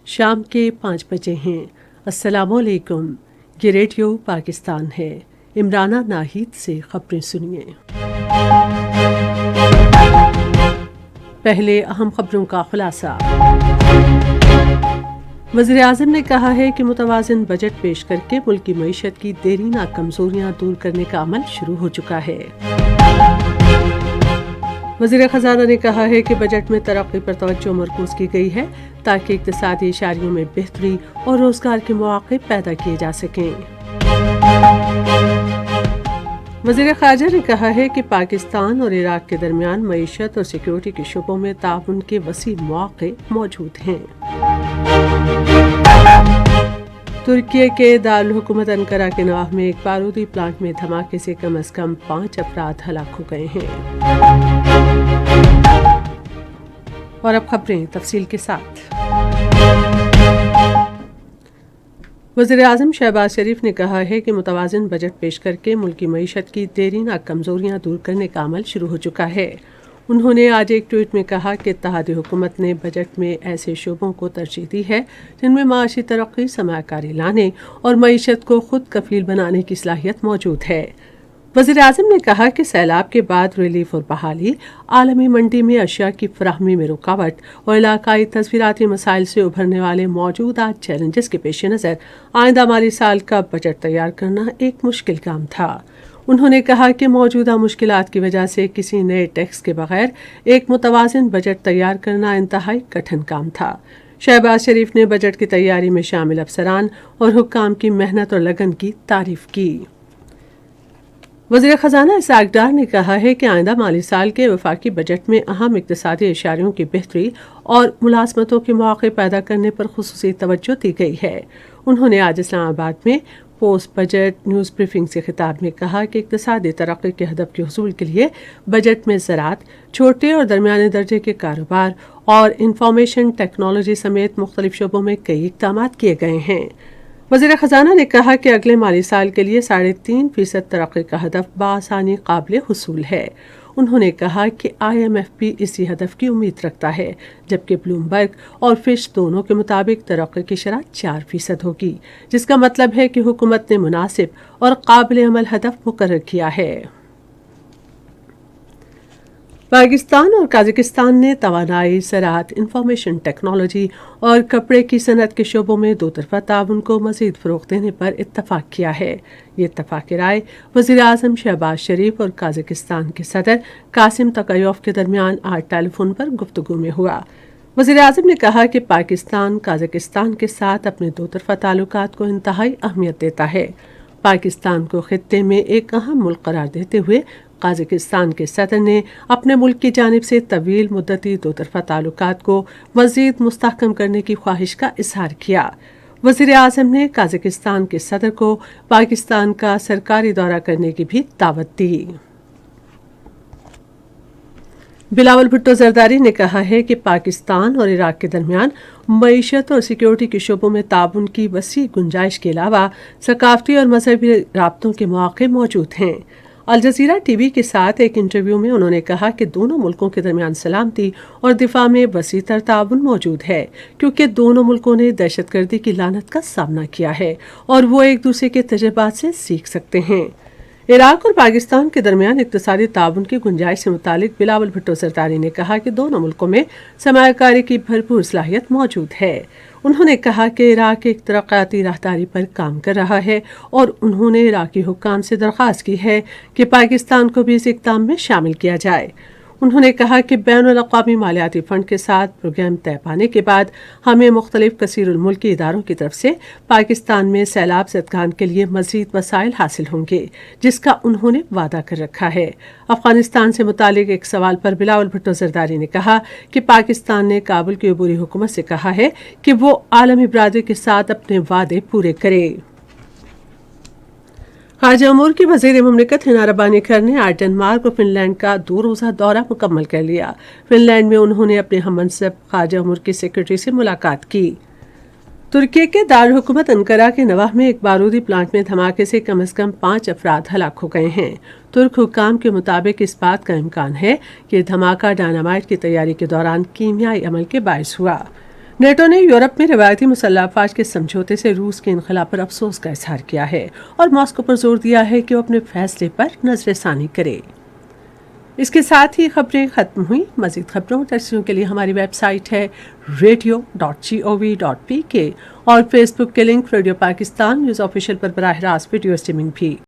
शाम के 5 बजे हैं। अस्सलामुअलैकुम। ये रेडियो पाकिस्तान है। इमराना नाहिद से खबरें सुनिए। पहले अहम खबरों का खुलासा। वज़ीर-ए-आज़म ने कहा है कि मुतवाज़िन बजट पेश करके मुल्क की मईशत की देरीना कमज़ोरियाँ दूर करने का अमल शुरू हो चुका है। वज़ीर ख़ज़ाना ने कहा है कि बजट में तरक्की पर तवज्जो मरकूज़ की गई है ताकि इक़्तिसादी इशारियों में बेहतरी और रोज़गार के मौक़े पैदा किए जा सकें। वज़ीर ख़ारजा ने कहा है कि पाकिस्तान और इराक़ के दरमियान मईशत और सिक्योरिटी के शोबों में ताउन के वसी मौक़े मौजूद हैं। तुर्की के दारुल हुकूमत अंकारा के नवाह में एक बारूदी प्लांट में धमाके से कम से कम 5 अफराद हलाक हो गए हैं। और अब खबरें तफसील के साथ। वज़ीर-ए-आज़म शहबाज शरीफ ने कहा है कि मुतवाज़िन बजट पेश करके मुल्क की मईशत की देरीना कमज़ोरियाँ दूर करने का अमल शुरू हो चुका है। उन्होंने आज एक ट्वीट में कहा कि इत्तेहादी हुकूमत ने बजट में ऐसे शोबों को तरजीह दी है जिनमें माशी तरक्की, सरमायाकारी लाने और मईशत को खुद कफील बनाने की सलाहियत मौजूद है। वज़ीर-ए-आज़म ने कहा कि सैलाब के बाद रिलीफ और बहाली, आलमी मंडी में अशिया की फराहमी में रुकावट और इलाकाई तस्वीराती मसाइल से उभरने वाले मौजूदा चैलेंजेस के पेश नज़र आइंदा माली साल का बजट तैयार करना एक मुश्किल काम था। उन्होंने कहा कि मौजूदा मुश्किलात की वजह से किसी नए टैक्स के बगैर एक मुतवाज़िन बजट तैयार करना इंतहाई कठिन काम था। शहबाज शरीफ ने बजट की तैयारी में शामिल अफसरान और हुक्काम की मेहनत और लगन की तारीफ की। वज़ीर ख़ज़ाना इसाक डार ने कहा है कि आइंदा माली साल के वफाकी बजट में अहम इक़्तिसादी इशारियों की बेहतरी और मुलाज़मतों के मौक़े पैदा करने पर ख़ुसूसी तवज्जो दी गई है। उन्होंने आज इस्लामाबाद में पोस्ट बजट न्यूज़ ब्रीफिंग से खिताब में कहा कि इक़्तिसादी तरक्की के हदफ के हुसूल के लिए बजट में ज़राअत, छोटे और दरमियाने दर्जे के कारोबार और इंफॉर्मेशन टेक्नोलॉजी समेत मुख्तलिफ शोबों में कई इक़दाम किए गए हैं। वज़ीर ख़ज़ाना ने कहा कि अगले माली साल के लिए 3.5% तरक्की का हदफ बासानी काबिल हुसूल है। उन्होंने कहा कि IMF भी इसी हदफ की उम्मीद रखता है, जबकि ब्लूमबर्ग और फिश दोनों के मुताबिक तरक्की की शरह 4% होगी, जिसका मतलब है कि हुकूमत ने मुनासिब और काबिल अमल हदफ मुकर्रर किया है। पाकिस्तान और काज़ाकिस्तान ने तवानाई, ज़राअत, इंफॉर्मेशन टेक्नोलॉजी और कपड़े की सनत के शोबों में दो तरफ़ा ताउन को मज़ीद फ़रोग़ देने पर इत्तफ़ाक़ किया है। ये इत्तफ़ाक़ राय वज़ीर-ए-आज़म शहबाज शरीफ और काज़ाकिस्तान के सदर कासिम तोकायोव के दरमियान आज टेलीफोन पर गुफ्तगू में हुआ। वज़ीर-ए-आज़म ने कहा कि पाकिस्तान काज़ाकिस्तान के साथ अपने दो तरफ़ा ताल्लुकात को इंतहाई अहमियत देता है। पाकिस्तान को खित्ते में एक अहम मुल्क करार देते हुए काज़ाकिस्तान के सदर ने अपने मुल्क की जानिब से तवील मुद्दती दो तरफ़ा ताल्लुकात को मज़ीद मुस्तहकम करने की ख्वाहिश का इज़हार किया। वज़ीर-ए-आज़म ने काज़ाकिस्तान के सदर को पाकिस्तान का सरकारी दौरा करने की भी दावत दी। बिलावल भुट्टो ज़रदारी ने कहा है कि पाकिस्तान और इराक़ के दरमियान मईशत और सिक्योरिटी के शोबों में ताउन की वसी गुंजाइश के अलावा सकाफ़ती और मजहबी राब्तों के मौक़े मौजूद हैं। अल जज़ीरा टीवी के साथ एक इंटरव्यू में उन्होंने कहा कि दोनों मुल्कों के दरमियान सलामती और दिफा में वसीतर ताउन मौजूद है, क्योंकि दोनों मुल्कों ने दहशतगर्दी की लानत का सामना किया है और वो एक दूसरे के तजुर्बात से सीख सकते हैं। इराक़ और पाकिस्तान के दरमियान इक़्तिसादी ताउन की गुंजाइश से मुतालिक बिलावल भुट्टो ज़रदारी ने कहा कि दोनों मुल्कों में सरमायाकारी की भरपूर सलाहियत मौजूद है। उन्होंने कहा कि इराक़ एक तरक्याती राहदारी पर काम कर रहा है और उन्होंने इराक़ी हुक्काम से दरख्वास्त की है कि पाकिस्तान को भी इस इक़दाम में शामिल किया जाए। उन्होंने कहा कि बैनुल-अक़वामी मालियाती फ़ंड के साथ प्रोग्राम तय पाने के बाद हमें मुख्तलिफ कसीरुल मुल्की इदारों की तरफ से पाकिस्तान में सैलाब ज़दगान के लिए मज़ीद वसाइल हासिल होंगे, जिसका उन्होंने वादा कर रखा है। अफ़गानिस्तान से मुतालिक एक सवाल पर बिलावल भुट्टो ज़रदारी ने कहा कि पाकिस्तान ने काबुल की अबूरी हुकूमत से कहा है कि वो आलमी बरादरी के साथ अपने वादे पूरे करे। खारजा अमूर की वज़ीर मुमलिकत हिना रब्बानी खैर ने आज डेनमार्क और फिनलैंड का 2 रोज़ा दौरा मुकम्मल कर लिया। फिनलैंड में उन्होंने अपने हममनसब खारजा अमूर की सेक्रेटरी से मुलाकात की। तुर्की के दारुल हुकूमत अंकारा के नवाह में एक बारूदी प्लांट में धमाके से कम 5 अफराद हलाक हो गए हैं। तुर्क हुक्काम के मुताबिक इस बात का इम्कान है कि धमाका डायनामाइट की तैयारी के दौरान कीमियाई अमल के बायस हुआ। नेटो ने यूरोप में रवायती मुसल्लह अफवाज के समझौते से रूस के इनखला पर अफसोस का इजहार किया है और मॉस्को पर जोर दिया है कि वो अपने फैसले पर नजरसानी करे। इसके साथ ही खबरें खत्म हुई। मजीद खबरों और तस्वीरों के लिए हमारी वेबसाइट है radio.gov.pk और फेसबुक के link radio Pakistan news official पर बराह रास्त वीडियो स्ट्रीमिंग भी।